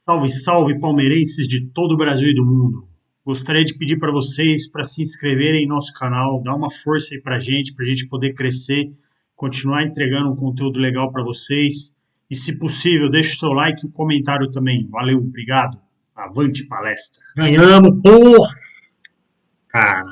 Salve, salve, palmeirenses de todo o Brasil e do mundo. Gostaria de pedir para vocês para se inscreverem em nosso canal, dar uma força aí para a gente poder crescer, continuar entregando um conteúdo legal para vocês. E, se possível, deixe o seu like e o comentário também. Valeu, obrigado. Avante palestra. Ganhamos, porra! Cara,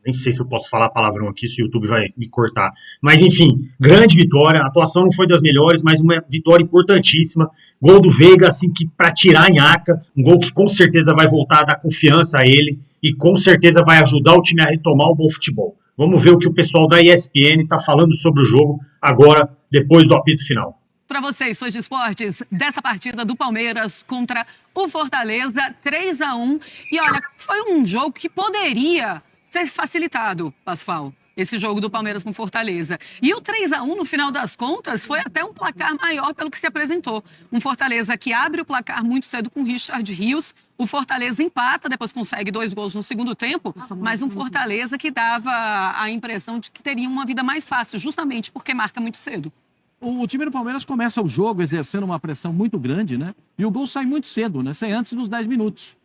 nem sei se eu posso falar palavrão aqui, se o YouTube vai me cortar. Mas, enfim, grande vitória. A atuação não foi das melhores, mas uma vitória importantíssima. Gol do Veiga, assim, que para tirar a nhaca. Um gol que com certeza vai voltar a dar confiança a ele e com certeza vai ajudar o time a retomar o bom futebol. Vamos ver o que o pessoal da ESPN está falando sobre o jogo agora, depois do apito final. Para vocês, Sois de Esportes, dessa partida do Palmeiras contra o Fortaleza, 3-1. E olha, foi um jogo que poderia ser facilitado, Pascoal, esse jogo do Palmeiras com Fortaleza. E o 3-1, no final das contas, foi até um placar maior pelo que se apresentou. Um Fortaleza que abre o placar muito cedo com o Richard Rios. O Fortaleza empata, depois consegue 2 gols no segundo tempo, mas um Fortaleza que dava a impressão de que teria uma vida mais fácil, justamente porque marca muito cedo. O time do Palmeiras começa o jogo exercendo uma pressão muito grande, né? E o gol sai muito cedo, né? Sai antes dos 10 minutos.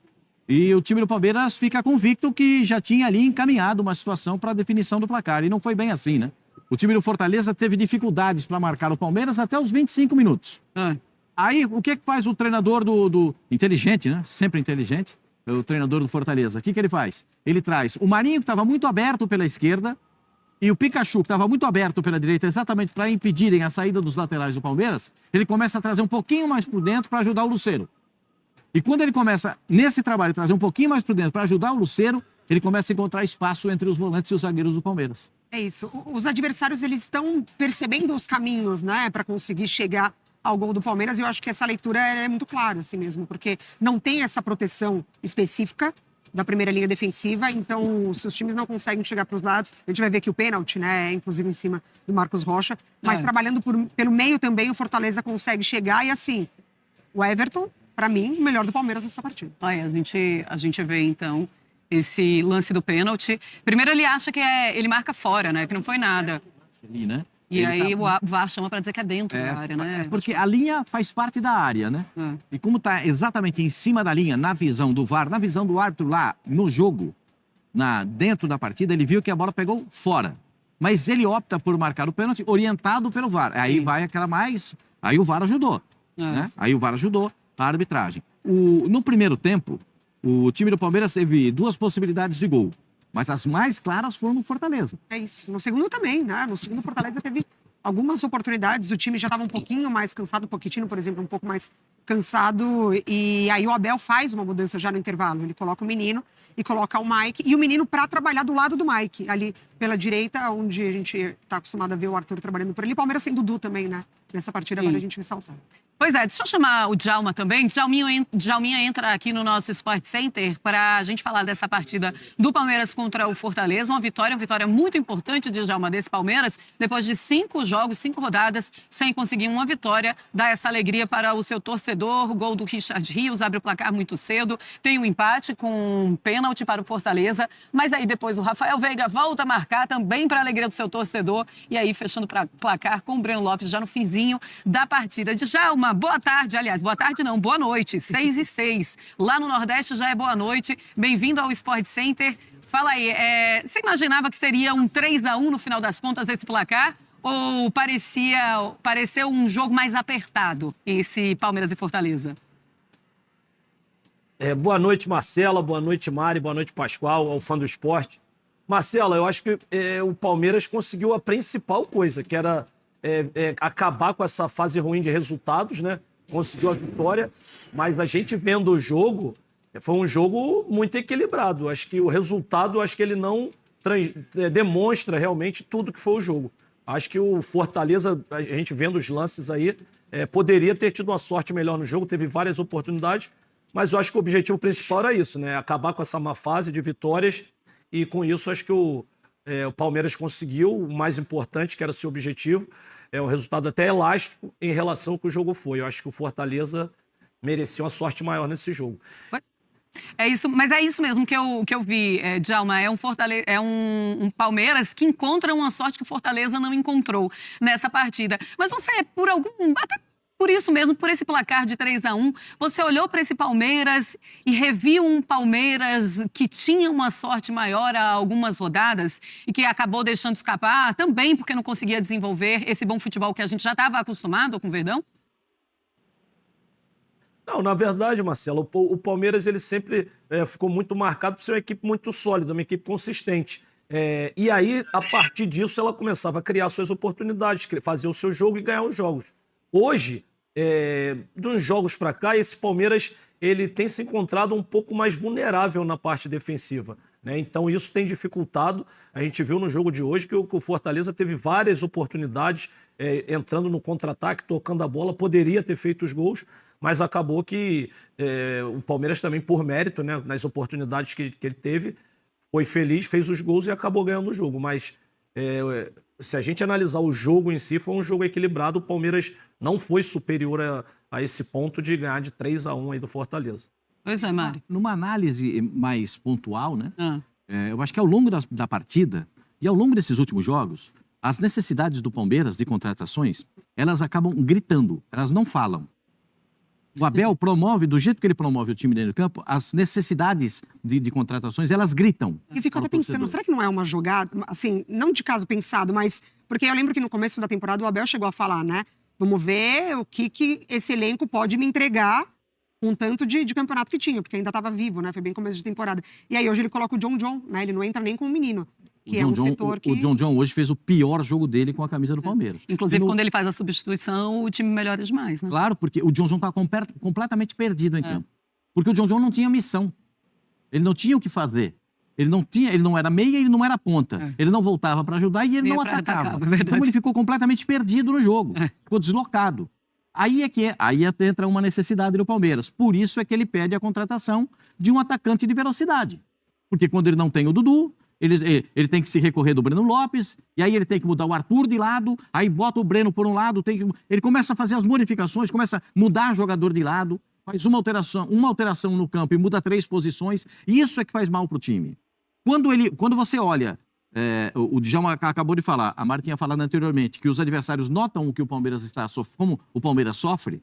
E o time do Palmeiras fica convicto que já tinha ali encaminhado uma situação para a definição do placar. E não foi bem assim, né? O time do Fortaleza teve dificuldades para marcar o Palmeiras até os 25 minutos. Aí, o que faz o treinador do inteligente, né? Sempre inteligente, o treinador do Fortaleza. O que ele faz? Ele traz o Marinho, que estava muito aberto pela esquerda, e o Pikachu, que estava muito aberto pela direita, exatamente para impedirem a saída dos laterais do Palmeiras. Ele começa a trazer um pouquinho mais por dentro para ajudar o Lucero. E quando ele começa, nesse trabalho, a trazer um pouquinho mais por dentro para ajudar o Lucero, ele começa a encontrar espaço entre os volantes e os zagueiros do Palmeiras. É isso. Os adversários, eles estão percebendo os caminhos, né, para conseguir chegar ao gol do Palmeiras. E eu acho que essa leitura é muito clara, assim mesmo, porque não tem essa proteção específica da primeira linha defensiva, então se os times não conseguem chegar para os lados, a gente vai ver aqui o pênalti, né, inclusive em cima do Marcos Rocha, mas trabalhando pelo meio também, o Fortaleza consegue chegar e assim, o Everton, para mim, o melhor do Palmeiras nessa partida. A gente vê, então, esse lance do pênalti. Primeiro ele acha que ele marca fora, né, que não foi nada. Ali, né? E aí o VAR chama para dizer que é dentro da área, né? Porque a linha faz parte da área, né? E como está exatamente em cima da linha, na visão do VAR, na visão do árbitro lá no jogo, dentro da partida, ele viu que a bola pegou fora. Mas ele opta por marcar o pênalti orientado pelo VAR. Aí vai aquela mais... Aí o VAR ajudou, né? Aí o VAR ajudou a arbitragem. No primeiro tempo, o time do Palmeiras teve 2 possibilidades de gol. Mas as mais claras foram no Fortaleza. É isso. No segundo também, né? No segundo, o Fortaleza teve algumas oportunidades. O time já estava um pouquinho mais cansado. O Pochettino, por exemplo, um pouco mais cansado. E aí o Abel faz uma mudança já no intervalo. Ele coloca o menino e coloca o Mike. E o menino para trabalhar do lado do Mike. Ali pela direita, onde a gente está acostumado a ver o Arthur trabalhando por ali. O Palmeiras sem Dudu também, né? Nessa partida vale a gente ressaltar. Pois é, deixa eu chamar o Djalma também. Djalminha entra aqui no nosso Sport Center para a gente falar dessa partida do Palmeiras contra o Fortaleza. Uma vitória muito importante de Djalma desse Palmeiras. Depois de 5 jogos, 5 rodadas, sem conseguir uma vitória, dá essa alegria para o seu torcedor. O gol do Richard Rios abre o placar muito cedo. Tem um empate com um pênalti para o Fortaleza. Mas aí depois o Rafael Veiga volta a marcar também para a alegria do seu torcedor. E aí fechando o placar com o Breno Lopes já no finzinho da partida. Djalma, boa tarde, aliás, boa tarde não, boa noite, 6h06. Lá no Nordeste já é boa noite. Bem-vindo ao Sport Center. Fala aí, você imaginava que seria um 3-1 no final das contas esse placar? Ou pareceu um jogo mais apertado, esse Palmeiras e Fortaleza? Boa noite, Marcela, boa noite, Mari, boa noite, Pascoal, ao fã do esporte. Marcela, eu acho que o Palmeiras conseguiu a principal coisa, que era acabar com essa fase ruim de resultados, né? Conseguiu a vitória, mas a gente vendo o jogo, foi um jogo muito equilibrado. Acho que o resultado, acho que ele não demonstra realmente tudo que foi o jogo. Acho que o Fortaleza, a gente vendo os lances aí, poderia ter tido uma sorte melhor no jogo, teve várias oportunidades, mas eu acho que o objetivo principal era isso, né? Acabar com essa má fase de vitórias e com isso acho que o Palmeiras conseguiu o mais importante, que era o seu objetivo. É um resultado até elástico em relação ao que o jogo foi. Eu acho que o Fortaleza merecia uma sorte maior nesse jogo. É isso, mas é isso mesmo que eu vi, Djalma. É um Palmeiras que encontra uma sorte que o Fortaleza não encontrou nessa partida. Mas você, por algum... Até Por isso mesmo, por esse placar de 3-1, você olhou para esse Palmeiras e reviu um Palmeiras que tinha uma sorte maior há algumas rodadas e que acabou deixando escapar também porque não conseguia desenvolver esse bom futebol que a gente já estava acostumado com o Verdão? Não, na verdade, Marcelo, o Palmeiras ele sempre ficou muito marcado por ser uma equipe muito sólida, uma equipe consistente. E aí, a partir disso, ela começava a criar suas oportunidades, fazer o seu jogo e ganhar os jogos. Hoje, de uns jogos para cá, esse Palmeiras ele tem se encontrado um pouco mais vulnerável na parte defensiva, né? Então isso tem dificultado. A gente viu no jogo de hoje que o Fortaleza teve várias oportunidades entrando no contra-ataque, tocando a bola, poderia ter feito os gols, mas acabou que o Palmeiras também, por mérito, né, nas oportunidades que ele teve, foi feliz, fez os gols e acabou ganhando o jogo. Mas se a gente analisar o jogo em si, foi um jogo equilibrado. O Palmeiras não foi superior a esse ponto de ganhar de 3-1 aí do Fortaleza. Pois é, Mari. Numa análise mais pontual, né? Eu acho que ao longo da partida e ao longo desses últimos jogos, as necessidades do Palmeiras de contratações, elas acabam gritando, elas não falam. O Abel promove, do jeito que ele promove o time dentro do campo, as necessidades de contratações, elas gritam. E fico até pensando, será que não é uma jogada, assim, não de caso pensado, mas... Porque eu lembro que no começo da temporada o Abel chegou a falar, né? Vamos ver o que esse elenco pode me entregar com tanto de campeonato que tinha, porque ainda estava vivo, né? Foi bem começo de temporada. E aí hoje ele coloca o John, né? Ele não entra nem com o menino. Que é um setor que... O John hoje fez o pior jogo dele com a camisa do Palmeiras. Inclusive, quando ele faz a substituição, o time melhora demais, né? Claro, porque o John está completamente perdido em campo. Porque o John não tinha missão. Ele não tinha o que fazer. Ele não era meia, ele não era ponta. Ele não voltava para ajudar e ele não atacava. Então ele ficou completamente perdido no jogo. Ficou deslocado. Aí entra uma necessidade do Palmeiras. Por isso é que ele pede a contratação de um atacante de velocidade. Porque quando ele não tem o Dudu, ele tem que se recorrer do Breno Lopes, e aí ele tem que mudar o Arthur de lado, aí bota o Breno por um lado, ele começa a fazer as modificações, começa a mudar jogador de lado, faz uma alteração no campo e muda 3 posições, e isso é que faz mal pro time. Quando você olha, o Djalma acabou de falar, a Mari tinha falado anteriormente, que os adversários notam o que o Palmeiras está sofrendo, como o Palmeiras sofre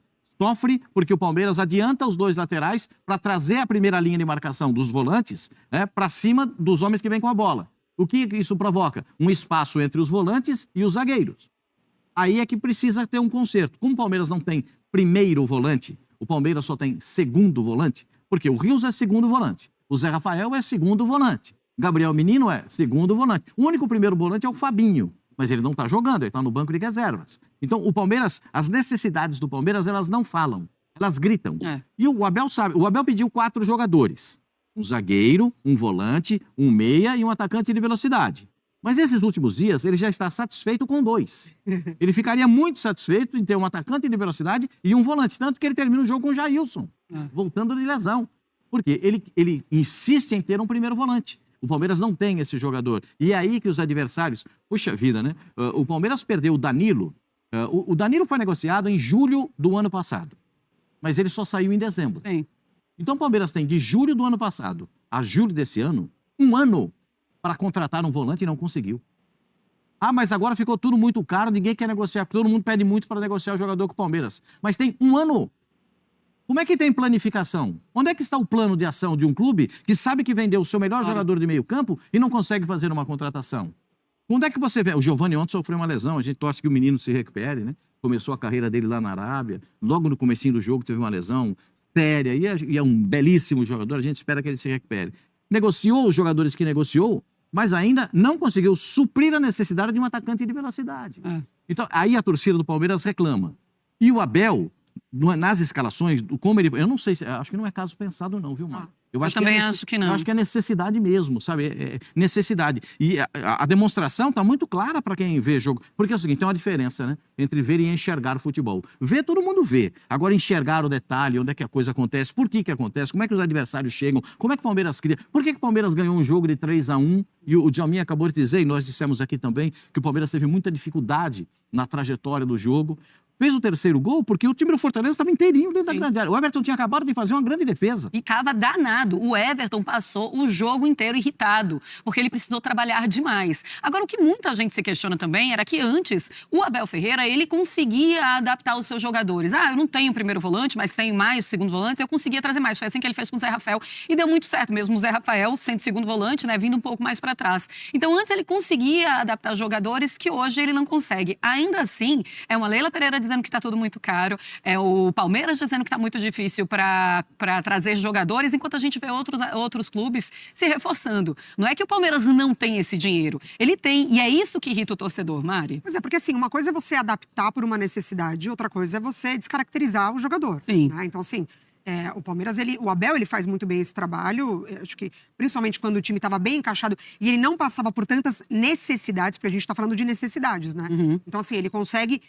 porque o Palmeiras adianta os 2 laterais para trazer a primeira linha de marcação dos volantes, né, para cima dos homens que vêm com a bola. O que isso provoca? Um espaço entre os volantes e os zagueiros. Aí é que precisa ter um conserto. Como o Palmeiras não tem primeiro volante, o Palmeiras só tem segundo volante, porque o Rios é segundo volante, o Zé Rafael é segundo volante, Gabriel Menino é segundo volante. O único primeiro volante é o Fabinho. Mas ele não está jogando, ele está no banco de reservas. Então, o Palmeiras, as necessidades do Palmeiras, elas não falam, elas gritam. E o Abel sabe, o Abel pediu 4 jogadores. Um zagueiro, um volante, um meia e um atacante de velocidade. Mas esses últimos dias, ele já está satisfeito com 2. Ele ficaria muito satisfeito em ter um atacante de velocidade e um volante, tanto que ele termina o jogo com o Jailson, voltando de lesão. Porque ele insiste em ter um primeiro volante. O Palmeiras não tem esse jogador. E é aí que os adversários... Puxa vida, né? O Palmeiras perdeu o Danilo. O Danilo foi negociado em julho do ano passado. Mas ele só saiu em dezembro. Sim. Então o Palmeiras tem de julho do ano passado a julho desse ano, 1 ano para contratar um volante e não conseguiu. Ah, mas agora ficou tudo muito caro, ninguém quer negociar. Todo mundo pede muito para negociar o jogador com o Palmeiras. Mas tem 1 ano. Como é que tem planificação? Onde é que está o plano de ação de um clube que sabe que vendeu o seu melhor jogador de meio campo e não consegue fazer uma contratação? Onde é que você vê? O Giovani ontem sofreu uma lesão, a gente torce que o menino se recupere, né? Começou a carreira dele lá na Arábia, logo no comecinho do jogo teve uma lesão séria e é um belíssimo jogador, a gente espera que ele se recupere. Negociou os jogadores que negociou, mas ainda não conseguiu suprir a necessidade de um atacante de velocidade. Então, aí a torcida do Palmeiras reclama. E o Abel... nas escalações, como ele... Eu não sei, acho que não é caso pensado não, viu, Mário? Eu também acho que não. Eu acho que é necessidade mesmo, sabe? É necessidade. E a demonstração está muito clara para quem vê jogo. Porque é o seguinte, tem uma diferença, né? Entre ver e enxergar o futebol. Ver, todo mundo vê. Agora, enxergar o detalhe, onde é que a coisa acontece, por que acontece, como é que os adversários chegam, como é que o Palmeiras cria, por que o Palmeiras ganhou um jogo de 3-1, e o Djalminha acabou de dizer, e nós dissemos aqui também, que o Palmeiras teve muita dificuldade na trajetória do jogo. fez o terceiro gol porque o time do Fortaleza estava inteirinho dentro da Sim. grande área. O Everton tinha acabado de fazer uma grande defesa. E tava danado. O Everton passou o jogo inteiro irritado, porque ele precisou trabalhar demais. Agora, o que muita gente se questiona também era que antes, o Abel Ferreira, ele conseguia adaptar os seus jogadores. Eu não tenho o primeiro volante, mas tenho mais o segundo volante, eu conseguia trazer mais. Foi assim que ele fez com o Zé Rafael. E deu muito certo, mesmo o Zé Rafael sendo segundo volante, né, vindo um pouco mais para trás. Então, antes ele conseguia adaptar jogadores que hoje ele não consegue. Ainda assim, é uma Leila Pereira dizendo que está tudo muito caro, é o Palmeiras dizendo que está muito difícil para trazer jogadores, enquanto a gente vê outros clubes se reforçando. Não é que o Palmeiras não tem esse dinheiro, ele tem, e é isso que irrita o torcedor, Mari. Pois é, porque assim, uma coisa é você adaptar por uma necessidade, outra coisa é você descaracterizar o jogador. Sim. Né? Então, assim, o Palmeiras, o Abel, ele faz muito bem esse trabalho, acho que principalmente quando o time estava bem encaixado e ele não passava por tantas necessidades, porque a gente está falando de necessidades, né? Uhum. Então, assim, ele consegue,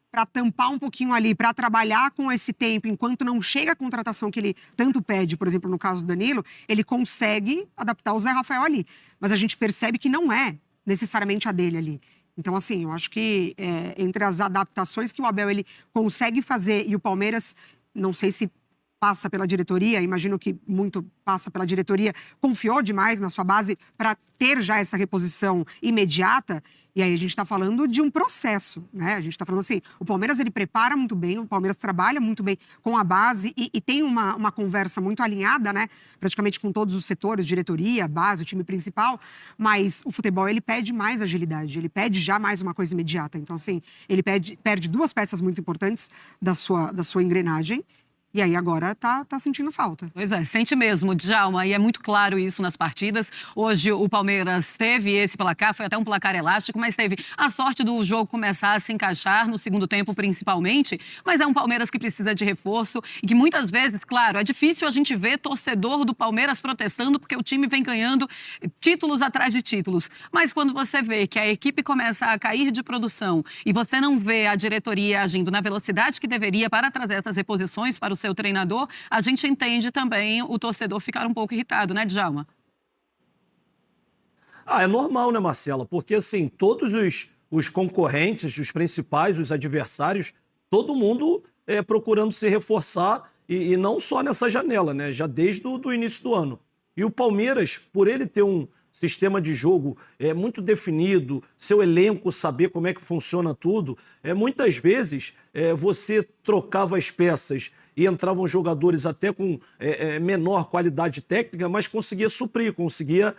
para tampar um pouquinho ali, para trabalhar com esse tempo, enquanto não chega a contratação que ele tanto pede, por exemplo, no caso do Danilo, ele consegue adaptar o Zé Rafael ali. Mas a gente percebe que não é necessariamente a dele ali. Então, assim, eu acho que entre as adaptações que o Abel ele consegue fazer e o Palmeiras, não sei se passa pela diretoria, imagino que muito passa pela diretoria, confiou demais na sua base para ter já essa reposição imediata. E aí a gente está falando de um processo, né? A gente está falando assim, o Palmeiras ele prepara muito bem, o Palmeiras trabalha muito bem com a base e tem uma conversa muito alinhada, né? Praticamente com todos os setores, diretoria, base, o time principal, mas o futebol ele pede mais agilidade, ele pede já mais uma coisa imediata. Então assim, ele perde duas peças muito importantes da sua engrenagem. E aí agora tá sentindo falta. Pois é, sente mesmo, Djalma, e é muito claro isso nas partidas. Hoje o Palmeiras teve esse placar, foi até um placar elástico, mas teve a sorte do jogo começar a se encaixar no segundo tempo principalmente, mas é um Palmeiras que precisa de reforço e que muitas vezes, claro, é difícil a gente ver torcedor do Palmeiras protestando porque o time vem ganhando títulos atrás de títulos, mas quando você vê que a equipe começa a cair de produção e você não vê a diretoria agindo na velocidade que deveria para trazer essas reposições para o seu treinador, a gente entende também o torcedor ficar um pouco irritado, né, Djalma? É normal, né, Marcela? Porque, assim, todos os concorrentes, os principais, os adversários, todo mundo procurando se reforçar e não só nessa janela, né? Já desde o início do ano. E o Palmeiras, por ele ter um sistema de jogo muito definido, seu elenco saber como é que funciona tudo, muitas vezes você trocava as peças e entravam jogadores até com menor qualidade técnica, mas conseguia suprir, conseguia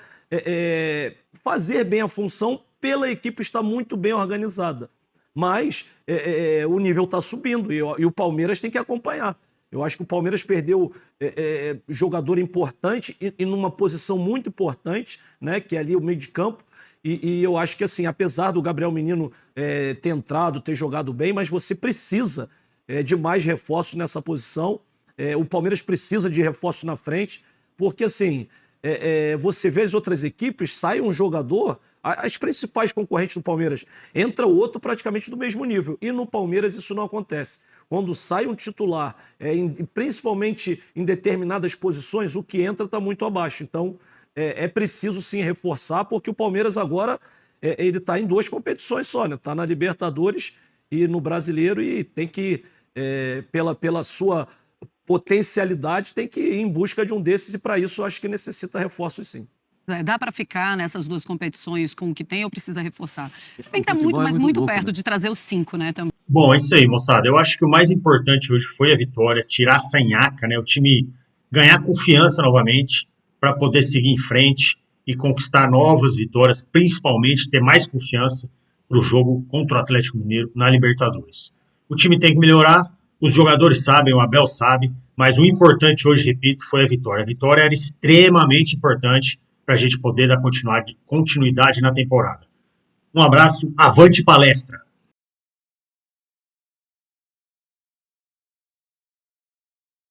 fazer bem a função pela equipe estar muito bem organizada. Mas o nível está subindo e o Palmeiras tem que acompanhar. Eu acho que o Palmeiras perdeu jogador importante e numa posição muito importante, né, que é ali o meio de campo. E eu acho que, assim, apesar do Gabriel Menino ter entrado, ter jogado bem, mas você precisa de mais reforços nessa posição. O Palmeiras precisa de reforços na frente, porque, assim, você vê as outras equipes, sai um jogador, as principais concorrentes do Palmeiras, entra o outro praticamente do mesmo nível. E no Palmeiras isso não acontece. Quando sai um titular, principalmente em determinadas posições, o que entra está muito abaixo. Então, é preciso sim reforçar, porque o Palmeiras agora ele está em duas competições só, né? Está na Libertadores e no Brasileiro e tem que, pela sua potencialidade, tem que ir em busca de um desses e para isso eu acho que necessita reforços sim. Dá para ficar nessas duas competições com o que tem ou precisa reforçar? Se bem que está futebol muito louco, perto né? de trazer os 5, né? Também. Bom, é isso aí, moçada. Eu acho que o mais importante hoje foi a vitória, tirar a sanhaca, né? O time ganhar confiança novamente para poder seguir em frente e conquistar novas vitórias, principalmente ter mais confiança para o jogo contra o Atlético Mineiro na Libertadores. O time tem que melhorar, os jogadores sabem, o Abel sabe, mas o importante hoje, repito, foi a vitória. A vitória era extremamente importante para a gente poder dar continuidade na temporada. Um abraço, avante palestra!